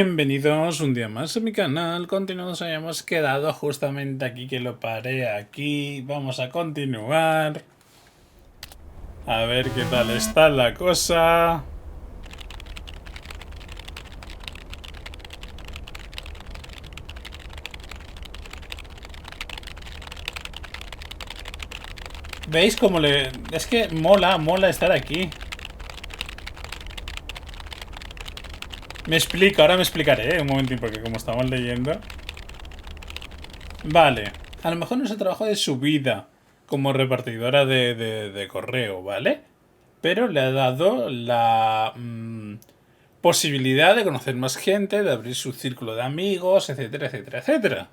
Bienvenidos un día más a mi canal. Continuamos, habíamos quedado justamente aquí, que lo paré aquí. Vamos a continuar. A ver qué tal está la cosa. ¿Veis cómo le...? Es que mola estar aquí. Me explico, ahora me explicaré, un momentín, porque como estamos leyendo... Vale, a lo mejor no es el trabajo de su vida como repartidora de correo, ¿vale? Pero le ha dado la posibilidad de conocer más gente, de abrir su círculo de amigos, etcétera, etcétera, etcétera.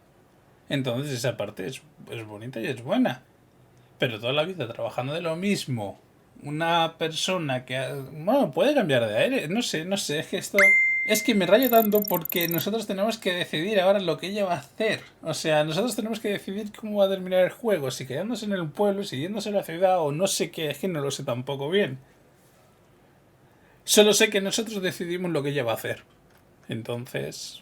Entonces esa parte es bonita y es buena. Pero toda la vida trabajando de lo mismo, una persona que... Bueno, puede cambiar de aire, no sé, es que esto... Es que me rayo tanto porque nosotros tenemos que decidir ahora lo que ella va a hacer. O sea, nosotros tenemos que decidir cómo va a terminar el juego. Si quedándose en el pueblo, si yéndose a la ciudad o no sé qué. Es que no lo sé tampoco bien. Solo sé que nosotros decidimos lo que ella va a hacer. Entonces...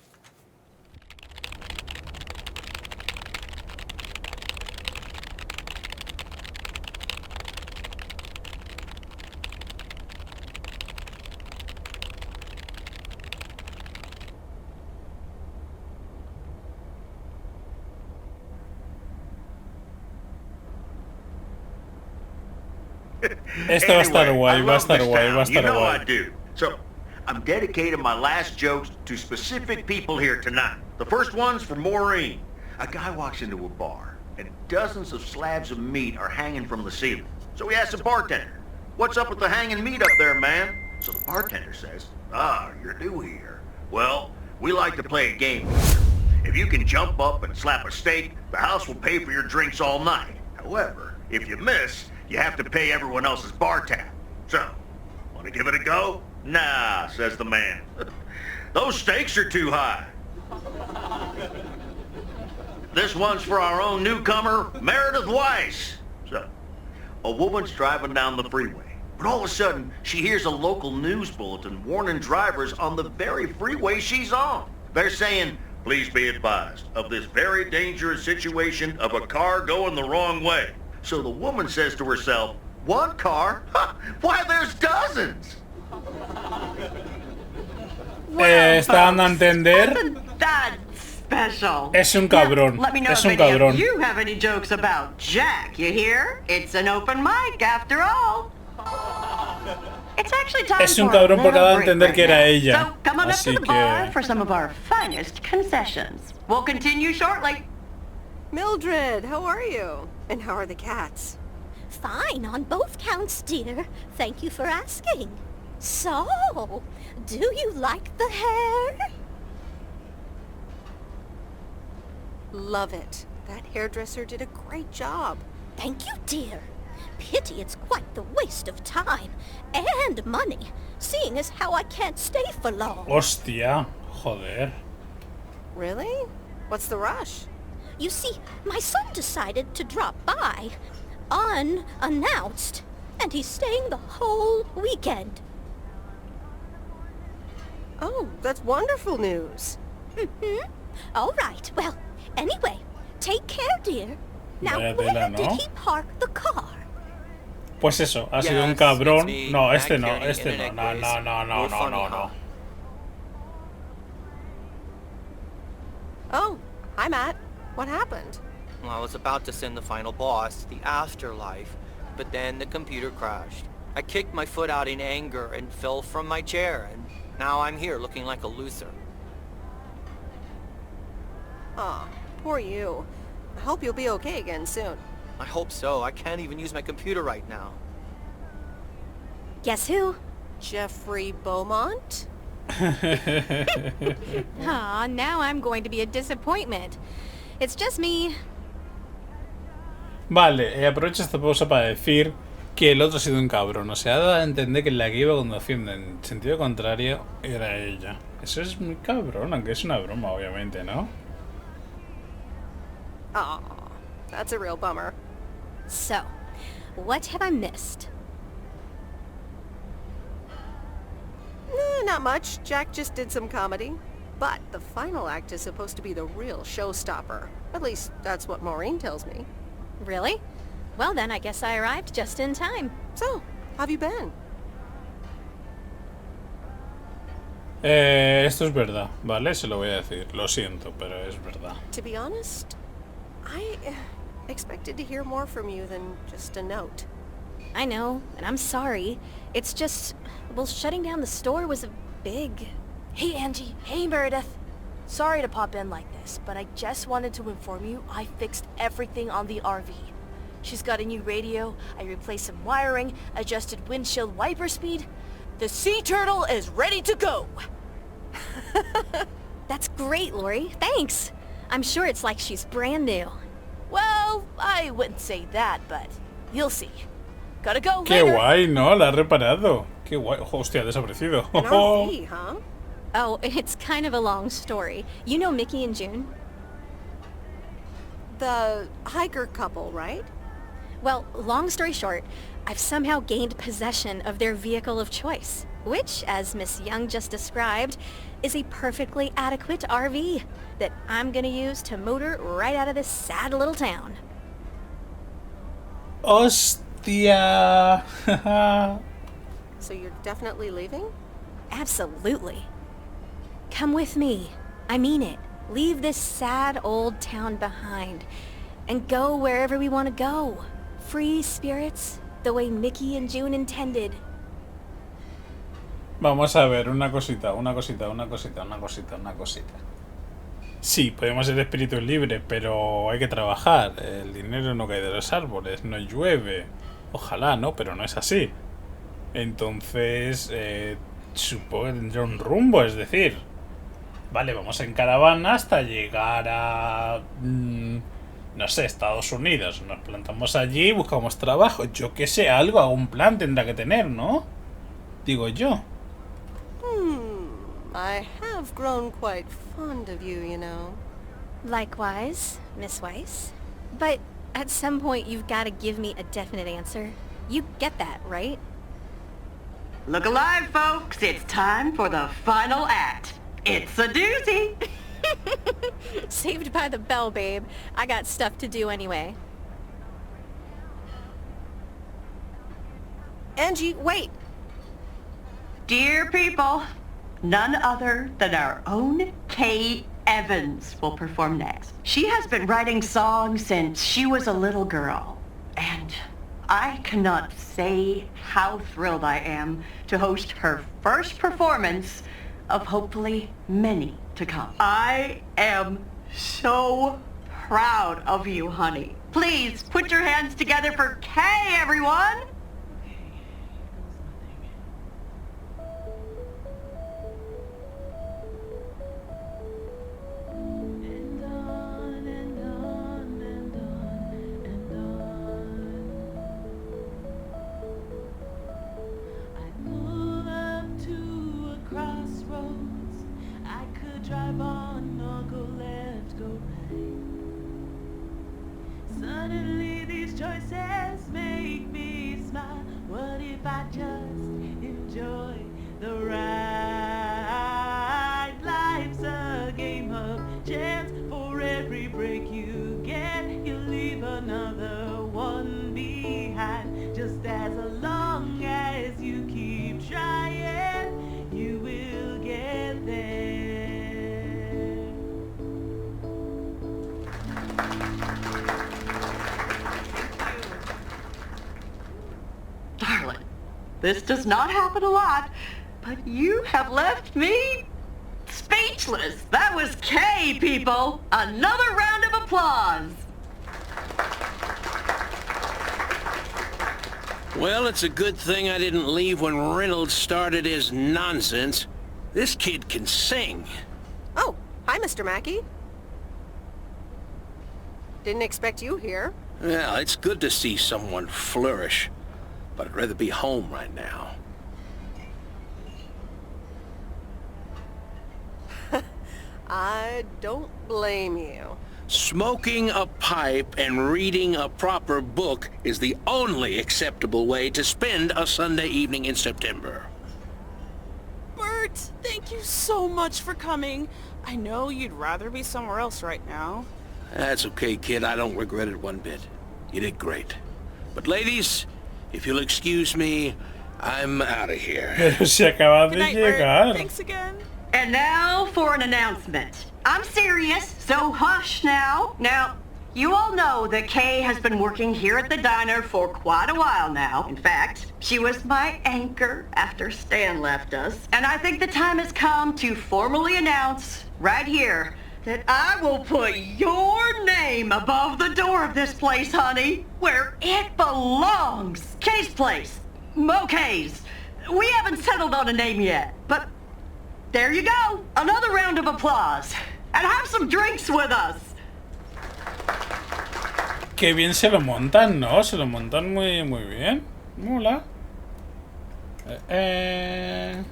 Esto va a estar guay, va a estar guay, va a estar guay. So, I'm dedicating my last jokes to specific people here tonight. The first one's for Maureen. A guy walks into a bar, and dozens of slabs of meat are hanging from the ceiling. So he asks the bartender, "What's up with the hanging meat up there, man?" So the bartender says, "You're new here. Well, we like to play a game here. If you can jump up and slap a steak, the house will pay for your drinks all night. However, if you miss, you have to pay everyone else's bar tab. So, want to give it a go?" "Nah," says the man. "Those stakes are too high." This one's for our own newcomer, Meredith Weiss. So, a woman's driving down the freeway, but all of a sudden, she hears a local news bulletin warning drivers on the very freeway she's on. They're saying, "Please be advised of this very dangerous situation of a car going the wrong way." So the woman says to herself, "One car? Why, there's dozens!" Está dando a entender... Special. Es un cabrón. Let me know Es if un any cabrón. of you have any jokes about Jack, you hear? It's an open mic after all. It's actually time Es un for a cabrón porque ha dado a little entender break que era right now. ella. So come on up Así to the bar que... for some of our finest concessions. We'll continue shortly. Mildred, how are you? And how are the cats? Fine on both counts, dear. Thank you for asking. So, do you like the hair? Love it. That hairdresser did a great job. Thank you, dear. Pity it's quite the waste of time and money, seeing as how I can't stay for long. Hostia, joder. Really? What's the rush? You see, my son decided to drop by, unannounced, and he's staying the whole weekend. Oh, that's wonderful news. Mm-hmm. All right, well, anyway, take care, dear. Now, Vaya where tela, did ¿no? he park the car? Pues eso, ha sido un cabrón. No, este no, este no. No. Oh, hi, Matt. What happened? Well, I was about to send the final boss, the afterlife, but then the computer crashed. I kicked my foot out in anger and fell from my chair, and now I'm here looking like a loser. Aw, poor you. I hope you'll be okay again soon. I hope so. I can't even use my computer right now. Guess who? Jeffrey Beaumont? Aw, now I'm going to be a disappointment. It's just me. Vale, aprovecho esta pausa para decir que el otro ha sido un cabrón. O sea, ha dado a entender que la que iba conduciendo en sentido contrario era ella. Eso es muy cabrón, aunque es una broma, obviamente, ¿no? Aw, that's a real bummer. So, what have I missed? Not much. Jack just did some comedy. But the final act is supposed to be the real showstopper. At least, that's what Maureen tells me. Really? Well then, I guess I arrived just in time. So, how have you been? Esto es verdad, ¿vale? Se lo voy a decir. Lo siento, pero es verdad. To be honest, I expected to hear more from you than just a note. I know, and I'm sorry. It's just, well, shutting down the store was a big... Hey Angie, hey Meredith. Sorry to pop in like this, but I just wanted to inform you I fixed everything on the RV. She's got a new radio, I replaced some wiring, adjusted windshield wiper speed. The sea turtle is ready to go! That's great, Lori. Thanks. I'm sure it's like she's brand new. Well, I wouldn't say that, but you'll see. Gotta go Qué later. guay, ¿no? La ha reparado. Qué guay. Hostia, ha desaparecido. An RV, huh? Oh, it's kind of a long story. You know Mickey and June? The hiker couple, right? Well, long story short, I've somehow gained possession of their vehicle of choice, which, as Miss Young just described, is a perfectly adequate RV that I'm gonna use to motor right out of this sad little town. Hostia. So you're definitely leaving? Absolutely. Come with me. I mean it. Leave this sad old town behind and go wherever we want to go. Free spirits, the way Mickey and June intended. Vamos a ver, una cosita. Sí, podemos ser espíritus libres, pero hay que trabajar. El dinero no cae de los árboles, no llueve. Ojalá, ¿no? Pero no es así. Entonces, supongo que tendrá un rumbo, es decir... Vale, vamos en caravana hasta llegar a... no sé, Estados Unidos. Nos plantamos allí, buscamos trabajo. Yo qué sé, algún plan tendrá que tener, ¿no? Digo yo. I have grown quite fond of you, you know. Likewise, Miss Weiss. But at some point you've got to give me a definite answer. You get that, right? Look alive, folks. It's time for the final act. It's a doozy. Saved by the bell, babe. I got stuff to do anyway. Angie, wait! Dear people, none other than our own Kay Evans will perform next. She has been writing songs since she was a little girl, and I cannot say how thrilled I am to host her first performance of hopefully many to come. I am so proud of you, honey. Please put your hands together for Kay, everyone! Drive on or go left, go right. Suddenly these choices make me smile. What if I just enjoy the ride? Life's a game of chance. For every break you get, you leave another one behind. Just as long as you keep trying, you will get there. Darling, this does not happen a lot, but you have left me speechless. That was Kay, people. Another round of applause. Well, it's a good thing I didn't leave when Reynolds started his nonsense. This kid can sing. Oh, hi, Mr. Mackey. Didn't expect you here. Well, it's good to see someone flourish, but I'd rather be home right now. I don't blame you. Smoking a pipe and reading a proper book is the only acceptable way to spend a Sunday evening in September. Bert, thank you so much for coming. I know you'd rather be somewhere else right now. That's okay, kid. I don't regret it one bit. You did great. But ladies, if you'll excuse me, I'm out of here. Pero si acabas Good de night, Bert. llegar. Thanks again. And now for an announcement. I'm serious, so hush now. Now, you all know that Kay has been working here at the diner for quite a while now. In fact, she was my anchor after Stan left us. And I think the time has come to formally announce right here that I will put your name above the door of this place, honey, where it belongs. Kay's place. Mo Kay's. We haven't settled on a name yet, but there you go. Another round of applause. And have some drinks with us. Qué bien se lo montan, ¿no? Se lo montan muy, muy bien. Mola. That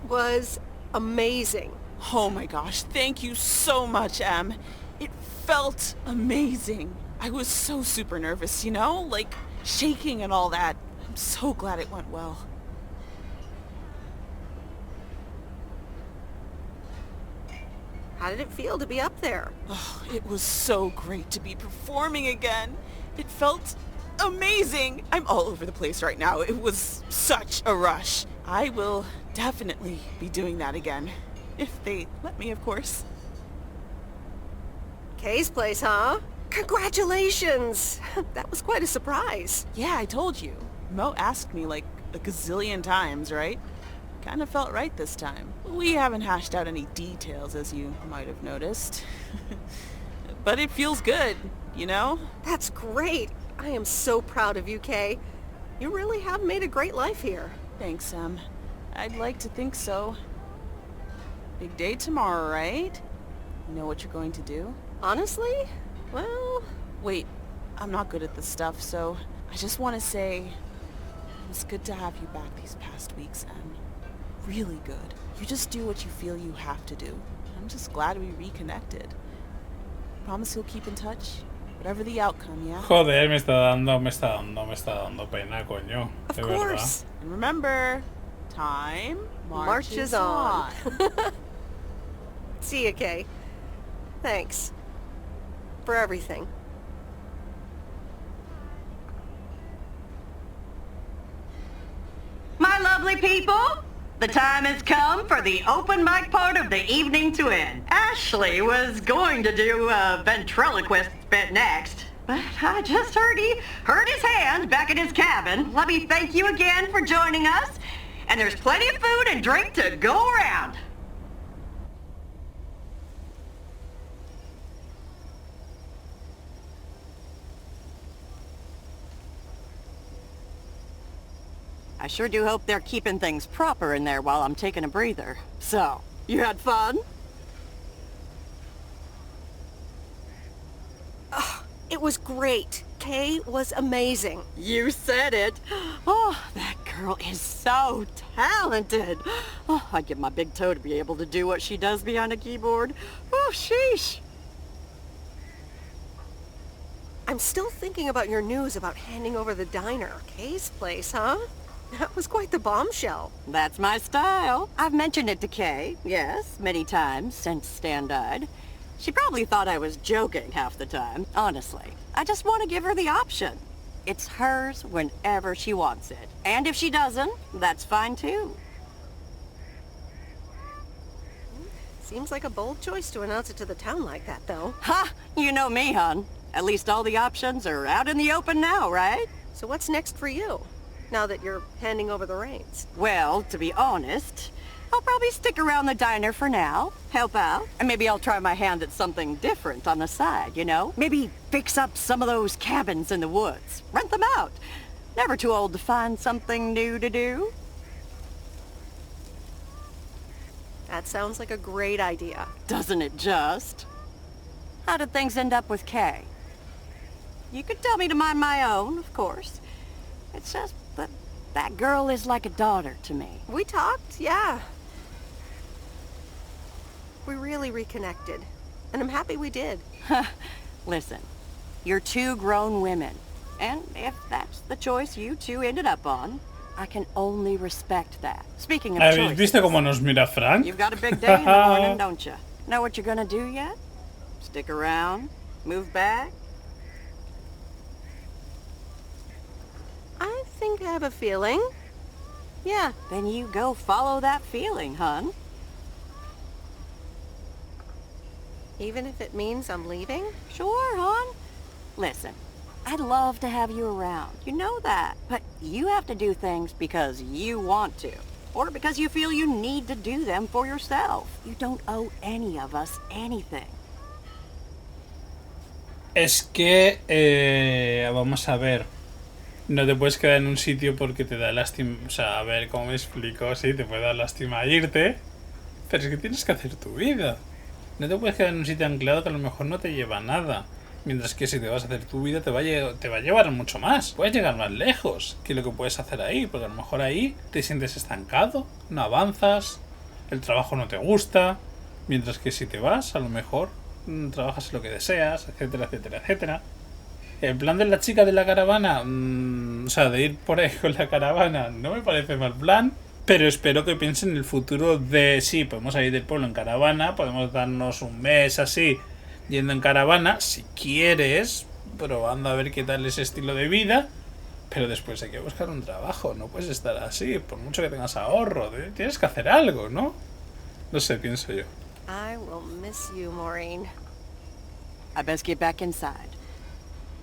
was amazing. Oh my gosh, thank you so much, Em. It felt amazing. I was so super nervous, you know? Like, shaking and all that. I'm so glad it went well. How did it feel to be up there? Oh, it was so great to be performing again. It felt amazing. I'm all over the place right now. It was such a rush. I will definitely be doing that again. If they let me, of course. Kay's place, huh? Congratulations! That was quite a surprise. Yeah, I told you. Mo asked me like a gazillion times, right? Kind of felt right this time. We haven't hashed out any details, as you might have noticed. But it feels good, you know? That's great. I am so proud of you, Kay. You really have made a great life here. Thanks, Em. I'd like to think so. Big day tomorrow, right? You know what you're going to do? Honestly? Well... Wait, I'm not good at this stuff, so I just want to say it was good to have you back these past weeks, Em. Really good. You just do what you feel you have to do. I'm just glad we reconnected. Promise you'll keep in touch? Whatever the outcome, yeah? Joder, me está dando pena, coño. Of De course. verdad. And remember, time Marches on. See ya, Kay. Thanks. For everything. My lovely people, the time has come for the open mic part of the evening to end. Ashley was going to do a ventriloquist bit next, but I just heard he hurt his hand back in his cabin. Let me thank you again for joining us, and there's plenty of food and drink to go around. I sure do hope they're keeping things proper in there while I'm taking a breather. So, you had fun? Oh, it was great. Kay was amazing. You said it. Oh, that girl is so talented. Oh, I'd give my big toe to be able to do what she does behind a keyboard. Oh, sheesh. I'm still thinking about your news about handing over the diner. Kay's place, huh? That was quite the bombshell. That's my style. I've mentioned it to Kay, yes, many times since Stan died. She probably thought I was joking half the time, honestly. I just want to give her the option. It's hers whenever she wants it. And if she doesn't, that's fine too. Seems like a bold choice to announce it to the town like that, though. Ha! You know me, hon. At least all the options are out in the open now, right? So what's next for you, now that you're handing over the reins? Well, to be honest, I'll probably stick around the diner for now, help out, and maybe I'll try my hand at something different on the side, you know? Maybe fix up some of those cabins in the woods, rent them out. Never too old to find something new to do. That sounds like a great idea. Doesn't it just? How did things end up with Kay? You could tell me to mind my own, of course. It's just that that girl is like a daughter to me. We talked, yeah. We really reconnected. And I'm happy we did. Listen, you're two grown women. And if that's the choice you two ended up on, I can only respect that. Speaking of ¿Habéis choices, visto cómo nos mira Frank? you've got a big day in the morning, don't you? Know what you're gonna do yet? Stick around? Move back? I think I have a feeling. Yeah. Then you go follow that feeling, hun. Even if it means I'm leaving? Sure, hon. Listen, I'd love to have you around. You know that. But you have to do things because you want to. Or because you feel you need to do them for yourself. You don't owe any of us anything. Es que, vamos a ver, no te puedes quedar en un sitio porque te da lástima, o sea, a ver cómo me explico, sí, te puede dar lástima irte, pero es que tienes que hacer tu vida. No te puedes quedar en un sitio anclado que a lo mejor no te lleva a nada, mientras que si te vas a hacer tu vida te va a llevar mucho más. Puedes llegar más lejos que lo que puedes hacer ahí, porque a lo mejor ahí te sientes estancado, no avanzas, el trabajo no te gusta, mientras que si te vas, a lo mejor trabajas lo que deseas, etcétera, etcétera, etcétera. El plan de la chica de la caravana, o sea, de ir por ahí con la caravana, no me parece mal plan, pero espero que piensen en el futuro de, sí, podemos salir del pueblo en caravana, podemos darnos un mes así, yendo en caravana, si quieres, probando a ver qué tal ese estilo de vida, pero después hay que buscar un trabajo, no puedes estar así, por mucho que tengas ahorro, tienes que hacer algo, ¿no? No sé, pienso yo. I will miss you, Maureen. I best get back inside.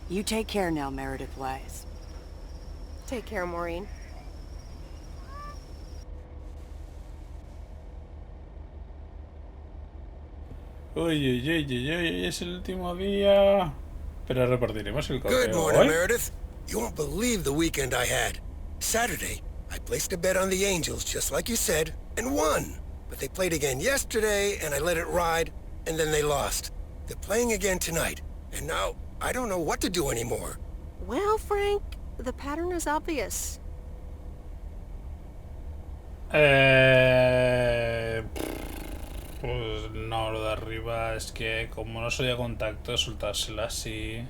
You take care now, Meredith Wise. Take care, Maureen. Uy, es el último día. Pero repartiremos el correo. Good morning, hoy. Meredith. You won't believe the weekend I had. Saturday, I placed a bet on the Angels, just like you said, and won. But they played again yesterday, and I let it ride, and then they lost. They're playing again tonight, and now I don't know what to do anymore. Well, Frank, the pattern is obvious. Pues no, lo de arriba es que como no soy de contacto, soltársela así.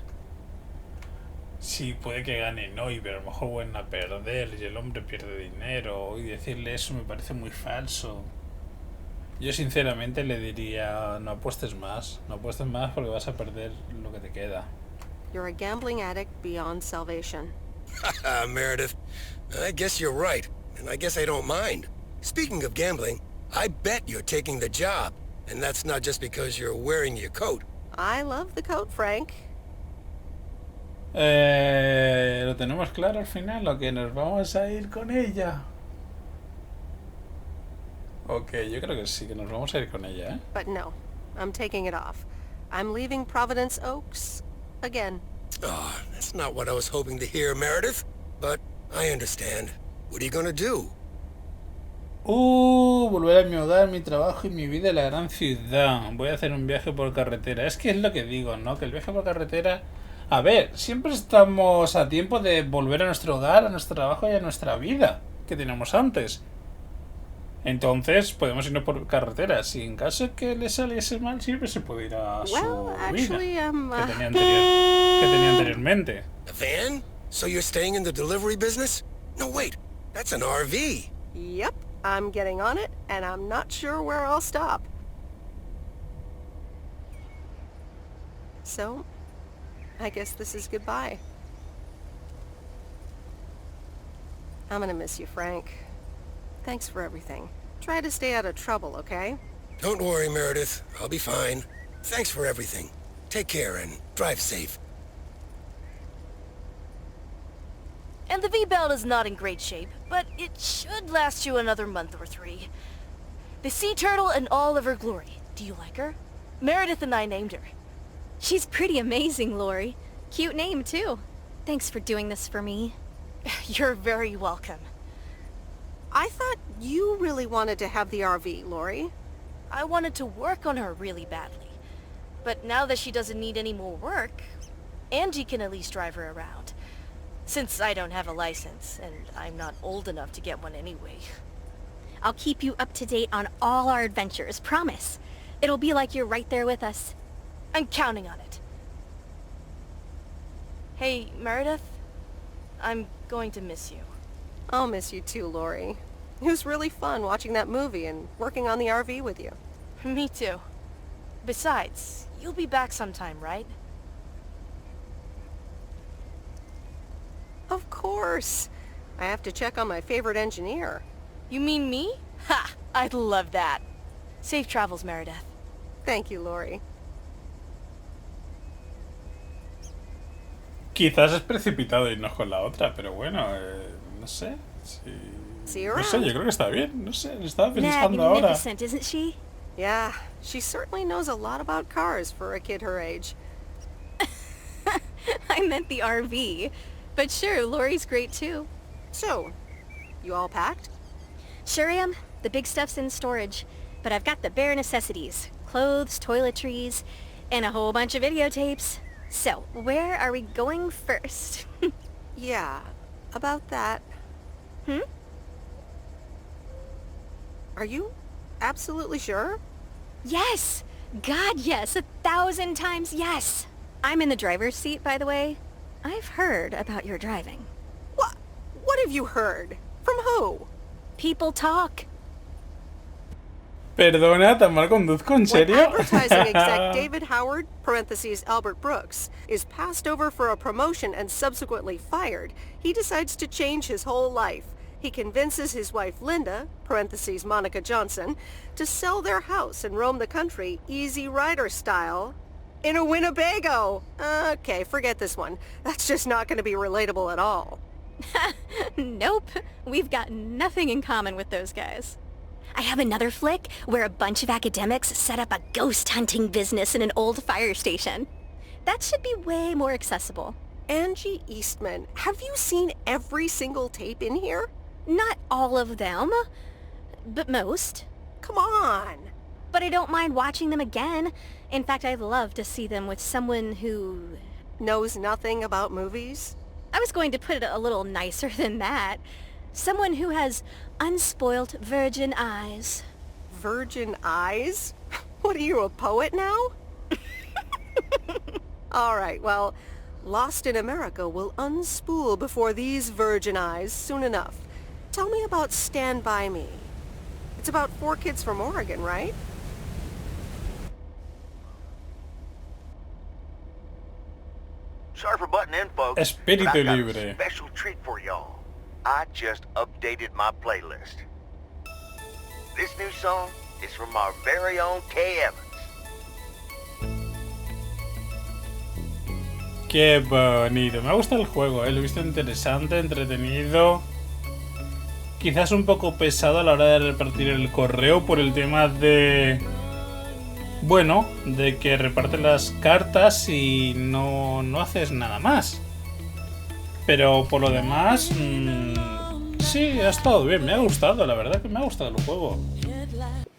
Sí, puede que ganen hoy, pero a lo mejor vuelven a perder y el hombre pierde dinero. Y decirle eso me parece muy falso. Yo sinceramente le diría, no apuestes más porque vas a perder lo que te queda. You're a gambling addict beyond salvation. Haha, Meredith. I guess you're right, and I guess I don't mind. Speaking of gambling, I bet you're taking the job, and that's not just because you're wearing your coat. I love the coat, Frank. Lo tenemos claro al final, lo que nos vamos a ir con ella. Ok, yo creo que sí, que nos vamos a ir con ella, ¿eh? But no, I'm taking it off. I'm leaving Providence Oaks again. Oh, that's not what I was hoping to hear, Meredith. But I understand. What are you gonna do? Volver a mi hogar, mi trabajo y mi vida en la gran ciudad. Voy a hacer un viaje por carretera. Es que es lo que digo, ¿no? Que el viaje por carretera... A ver, siempre estamos a tiempo de volver a nuestro hogar, a nuestro trabajo y a nuestra vida que teníamos antes. Entonces, podemos irnos por carretera. Si en caso que le saliese mal, siempre se puede ir a su vida que tenía anteriormente. A van? So you're staying in the delivery business? No, wait. That's an RV. Yep, I'm getting on it, and I'm not sure where I'll stop. So, I guess this is goodbye. I'm gonna miss you, Frank. Thanks for everything. Try to stay out of trouble, okay? Don't worry, Meredith. I'll be fine. Thanks for everything. Take care and drive safe. And the V-belt is not in great shape, but it should last you another month or 3. The sea turtle in all of her glory. Do you like her? Meredith and I named her. She's pretty amazing, Lori. Cute name, too. Thanks for doing this for me. You're very welcome. I thought you really wanted to have the RV, Lori. I wanted to work on her really badly. But now that she doesn't need any more work, Angie can at least drive her around. Since I don't have a license, and I'm not old enough to get one anyway. I'll keep you up to date on all our adventures, promise. It'll be like you're right there with us. I'm counting on it. Hey, Meredith? I'm going to miss you. I'll miss you too, Lori. It was really fun watching that movie and working on the RV with you. Me too. Besides, you'll be back sometime, right? Of course. I have to check on my favorite engineer. You mean me? Ha! I'd love that. Safe travels, Meredith. Thank you, Lori. Quizás es precipitado irnos con la otra, pero bueno, no sé. No sé, yo creo que está bien. No sé, estaba pensando ahora. Magnificent, isn't she? Yeah, she certainly knows a lot about cars for a kid her age. I meant the RV. But sure, Lori's great too. So, you all packed? Sure am. The big stuff's in storage. But I've got the bare necessities. Clothes, toiletries, and a whole bunch of videotapes. So, where are we going first? Yeah, about that. Are you absolutely sure? Yes! God, yes! 1,000 times yes! I'm in the driver's seat, by the way. I've heard about your driving. What have you heard? From who? People talk. Perdona, ¿tan mal conduzco? ¿En serio? When advertising exec David Howard, parentheses Albert Brooks, is passed over for a promotion and subsequently fired, he decides to change his whole life. He convinces his wife Linda, parentheses Monica Johnson, to sell their house and roam the country Easy Rider style in a Winnebago. Okay, forget this one. That's just not going to be relatable at all. Nope. We've got nothing in common with those guys. I have another flick where a bunch of academics set up a ghost hunting business in an old fire station. That should be way more accessible. Angie Eastman, have you seen every single tape in here? Not all of them, but most. Come on. But I don't mind watching them again. In fact, I'd love to see them with someone who... knows nothing about movies? I was going to put it a little nicer than that. Someone who has unspoilt virgin eyes. Virgin eyes? What are you, a poet now? All right, well, Lost in America will unspool before these virgin eyes soon enough. Tell me about Stand By Me. It's about 4 kids from Oregon, right? Sorry for butting in, folks. Espíritu but I've got libre. a special treat for y'all. I just updated my playlist. This new song is from our very own Kay Evans. Qué bonito. Me ha gustado el juego, lo he visto interesante, entretenido. Quizás un poco pesado a la hora de repartir el correo por el tema de... bueno, de que repartes las cartas y no haces nada más. Pero por lo demás, sí, ha estado bien, me ha gustado, la verdad que me ha gustado el juego.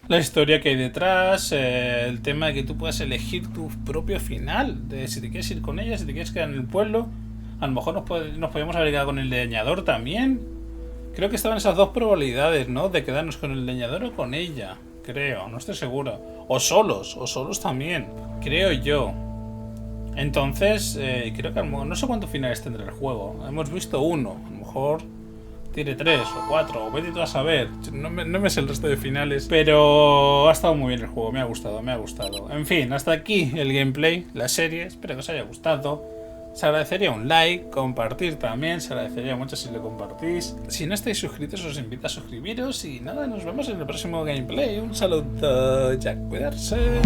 La historia que hay detrás, el tema de que tú puedas elegir tu propio final, de si te quieres ir con ella, si te quieres quedar en el pueblo. A lo mejor nos podíamos haber quedado con el leñador también. Creo que estaban esas dos probabilidades, ¿no? De quedarnos con el leñador o con ella, creo, no estoy seguro. O solos también, creo yo. Entonces, creo que no sé cuántos finales tendrá el juego. Hemos visto uno, a lo mejor tiene 3 o 4, o vete tú a saber. No me sé el resto de finales, pero ha estado muy bien el juego, me ha gustado. En fin, hasta aquí el gameplay, la serie, espero que os haya gustado. Se agradecería un like, compartir también, se agradecería mucho si lo compartís. Si no estáis suscritos os invito a suscribiros y nada, nos vemos en el próximo gameplay. Un saludo, ya cuidarse.